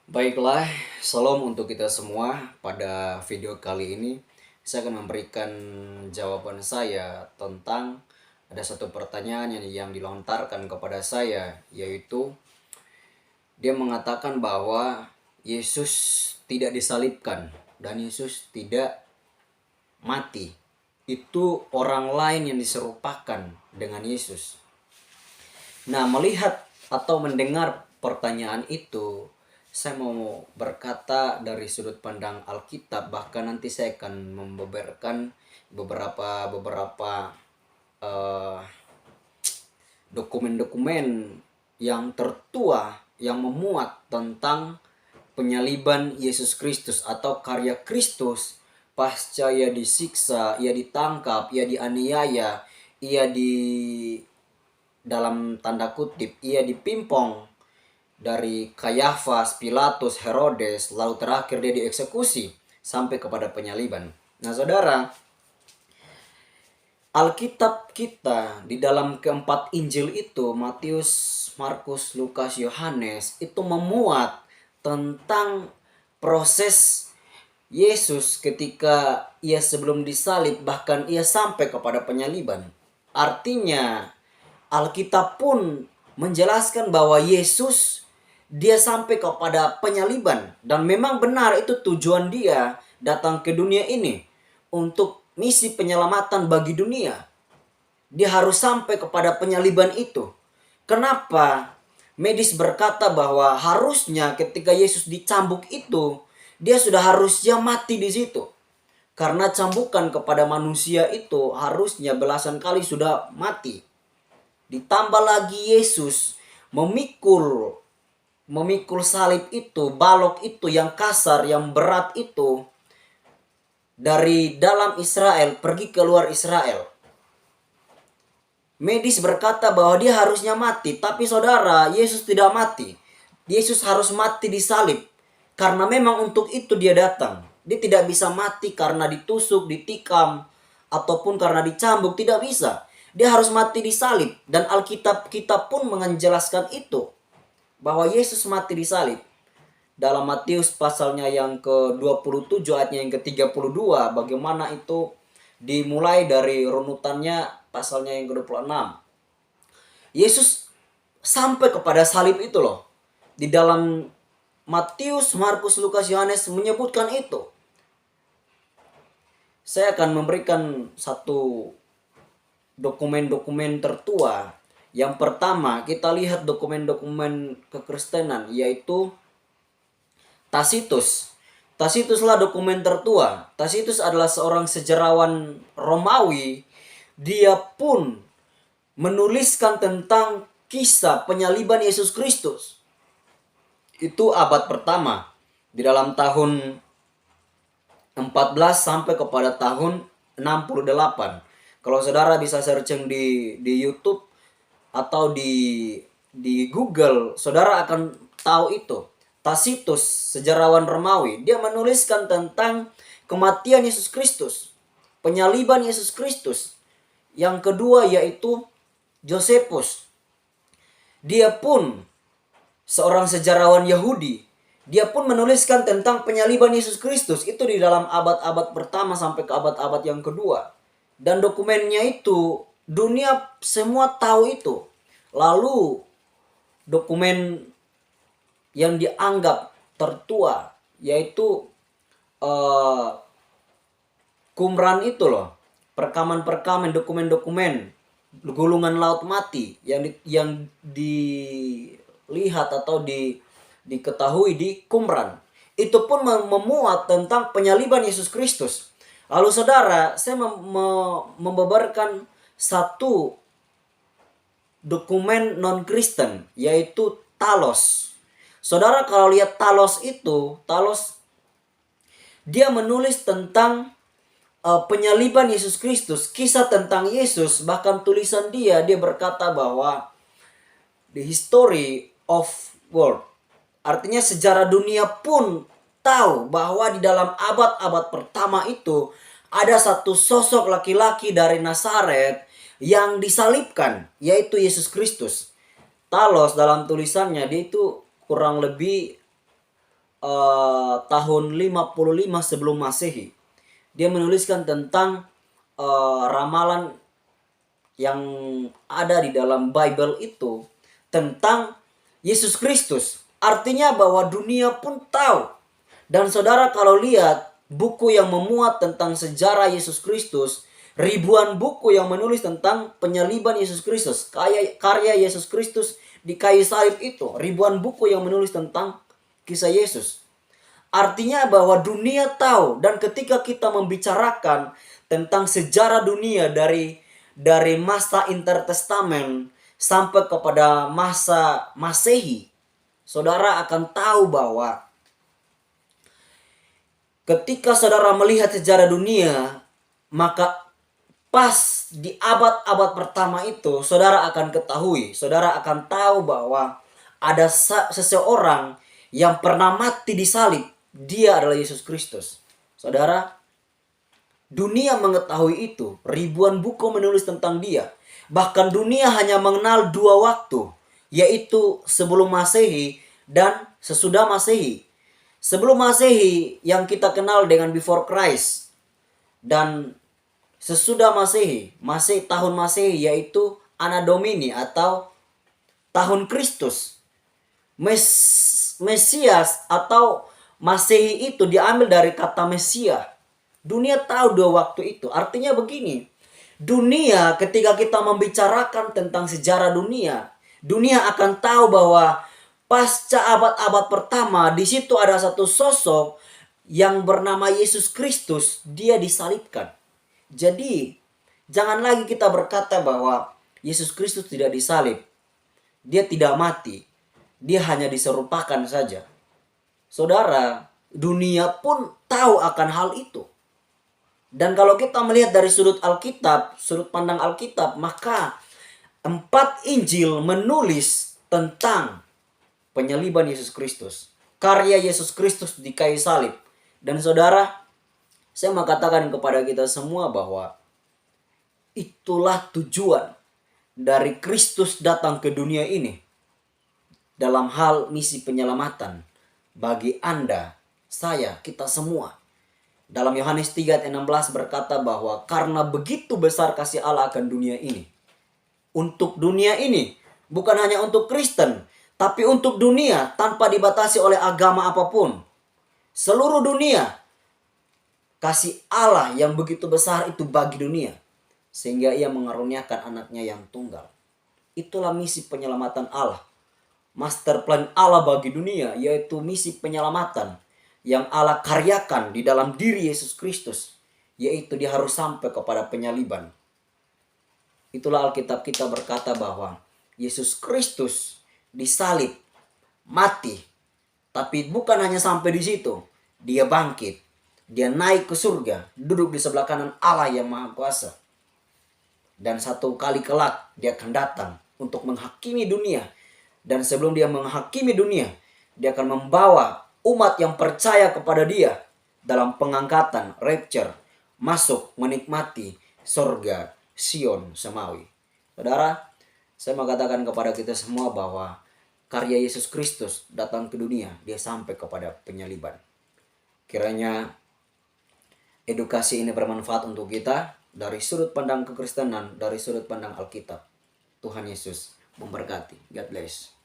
Baiklah, salam untuk kita semua. Pada video kali ini, saya akan memberikan jawaban saya tentang ada satu pertanyaan yang dilontarkan kepada saya, yaitu dia mengatakan bahwa Yesus tidak disalibkan dan Yesus tidak mati. Itu orang lain yang diserupakan dengan Yesus. Nah, melihat atau mendengar pertanyaan itu, saya mau berkata dari sudut pandang Alkitab, bahkan nanti saya akan membeberkan beberapa eh, dokumen-dokumen yang tertua yang memuat tentang penyaliban Yesus Kristus atau karya Kristus pasca ia disiksa, ia ditangkap, ia dianiaya, ia di dalam tanda kutip ia dipimpong dari Kayafas, Pilatus, Herodes, lalu terakhir dia dieksekusi sampai kepada penyaliban. Nah, saudara, Alkitab kita di dalam keempat Injil itu, Matius, Markus, Lukas, Yohanes, itu memuat tentang proses Yesus ketika ia sebelum disalib, bahkan ia sampai kepada penyaliban. Artinya, Alkitab pun menjelaskan bahwa Yesus dia sampai kepada penyaliban, dan memang benar itu tujuan dia datang ke dunia ini untuk misi penyelamatan bagi dunia. Dia harus sampai kepada penyaliban itu. Kenapa? Medis berkata bahwa harusnya ketika Yesus dicambuk itu, dia sudah harusnya mati di situ. Karena cambukan kepada manusia itu harusnya belasan kali sudah mati. Ditambah lagi Yesus memikul salib itu, balok itu yang kasar, yang berat itu dari dalam Israel pergi ke luar Israel. Medis berkata bahwa dia harusnya mati, tapi saudara, Yesus tidak mati. Yesus harus mati di salib karena memang untuk itu dia datang. Dia tidak bisa mati karena ditusuk, ditikam, ataupun karena dicambuk, tidak bisa. Dia harus mati di salib, dan Alkitab kita pun menjelaskan itu bahwa Yesus mati di salib. Dalam Matius pasalnya yang ke-27 ayatnya yang ke-32, bagaimana itu dimulai dari runutannya pasalnya yang ke-26. Yesus sampai kepada salib itu loh. Di dalam Matius, Markus, Lukas, Yohanes menyebutkan itu. Saya akan memberikan satu dokumen-dokumen tertua. Yang pertama, kita lihat dokumen-dokumen kekristenan, yaitu Tacitus. Tacituslah dokumen tertua. Tacitus adalah seorang sejarawan Romawi. Dia pun menuliskan tentang kisah penyaliban Yesus Kristus. Itu abad pertama. Di dalam tahun 14 sampai kepada tahun 68. Kalau saudara bisa searching di YouTube atau di Google, saudara akan tahu itu. Tacitus, sejarawan Romawi, dia menuliskan tentang kematian Yesus Kristus, penyaliban Yesus Kristus. Yang kedua yaitu Josephus. Dia pun seorang sejarawan Yahudi. Dia pun menuliskan tentang penyaliban Yesus Kristus. Itu di dalam abad-abad pertama sampai ke abad-abad yang kedua. Dan dokumennya itu, dunia semua tahu itu. Lalu dokumen yang dianggap tertua yaitu Qumran itu loh, perekaman-perekaman, dokumen-dokumen gulungan laut mati yang dilihat atau diketahui di Qumran. Itu pun memuat tentang penyaliban Yesus Kristus. Lalu saudara, saya membeberkan satu dokumen non-Kristen, yaitu Talos. Saudara kalau lihat Talos itu, Talos dia menulis tentang penyaliban Yesus Kristus, kisah tentang Yesus. Bahkan tulisan dia berkata bahwa the history of world, artinya sejarah dunia pun tahu bahwa di dalam abad-abad pertama itu ada satu sosok laki-laki dari Nazaret yang disalibkan, yaitu Yesus Kristus. Talos dalam tulisannya dia itu kurang lebih tahun 55 sebelum Masehi. Dia menuliskan tentang ramalan yang ada di dalam Bible itu tentang Yesus Kristus. Artinya bahwa dunia pun tahu. Dan saudara kalau lihat buku yang memuat tentang sejarah Yesus Kristus, ribuan buku yang menulis tentang penyaliban Yesus Kristus, karya Yesus Kristus di kayu salib itu, ribuan buku yang menulis tentang kisah Yesus. Artinya bahwa dunia tahu, dan ketika kita membicarakan tentang sejarah dunia dari masa intertestamen sampai kepada masa Masehi, saudara akan tahu bahwa ketika saudara melihat sejarah dunia, maka pas di abad-abad pertama itu, saudara akan ketahui, saudara akan tahu bahwa ada seseorang yang pernah mati di salib. Dia adalah Yesus Kristus. Saudara, dunia mengetahui itu. Ribuan buku menulis tentang dia. Bahkan dunia hanya mengenal dua waktu, yaitu sebelum Masehi dan sesudah Masehi. Sebelum Masehi yang kita kenal dengan before Christ, dan sesudah Masehi, tahun Masehi yaitu Anno Domini atau tahun Kristus. Mesias atau Masehi itu diambil dari kata Mesia. Dunia tahu dua waktu itu. Artinya begini, dunia ketika kita membicarakan tentang sejarah dunia, dunia akan tahu bahwa pasca abad-abad pertama, di situ ada satu sosok yang bernama Yesus Kristus. Dia disalibkan. Jadi, jangan lagi kita berkata bahwa Yesus Kristus tidak disalib. Dia tidak mati. Dia hanya diserupakan saja. Saudara, dunia pun tahu akan hal itu. Dan kalau kita melihat dari sudut Alkitab, sudut pandang Alkitab, maka 4 Injil menulis tentang penyaliban Yesus Kristus, karya Yesus Kristus di kayu salib. Dan saudara, saya mau katakan kepada kita semua bahwa itulah tujuan dari Kristus datang ke dunia ini dalam hal misi penyelamatan bagi Anda, saya, kita semua. Dalam Yohanes 3 ayat 16 berkata bahwa karena begitu besar kasih Allah akan dunia ini. Untuk dunia ini, bukan hanya untuk Kristen, tapi untuk dunia tanpa dibatasi oleh agama apapun. Seluruh dunia, kasih Allah yang begitu besar itu bagi dunia, sehingga ia mengaruniakan anaknya yang tunggal. Itulah misi penyelamatan Allah. Master plan Allah bagi dunia, yaitu misi penyelamatan yang Allah karyakan di dalam diri Yesus Kristus, yaitu dia harus sampai kepada penyaliban. Itulah Alkitab kita berkata bahwa Yesus Kristus disalib, mati, tapi bukan hanya sampai di situ. Dia bangkit, dia naik ke surga, duduk di sebelah kanan Allah yang Maha Kuasa. Dan satu kali kelak dia akan datang untuk menghakimi dunia. Dan sebelum dia menghakimi dunia, dia akan membawa umat yang percaya kepada dia dalam pengangkatan, rapture, masuk menikmati surga Sion Semawi. Saudara, saya mau katakan kepada kita semua bahwa karya Yesus Kristus datang ke dunia, dia sampai kepada penyaliban. Kiranya edukasi ini bermanfaat untuk kita dari sudut pandang kekristenan, dari sudut pandang Alkitab. Tuhan Yesus memberkati. God bless.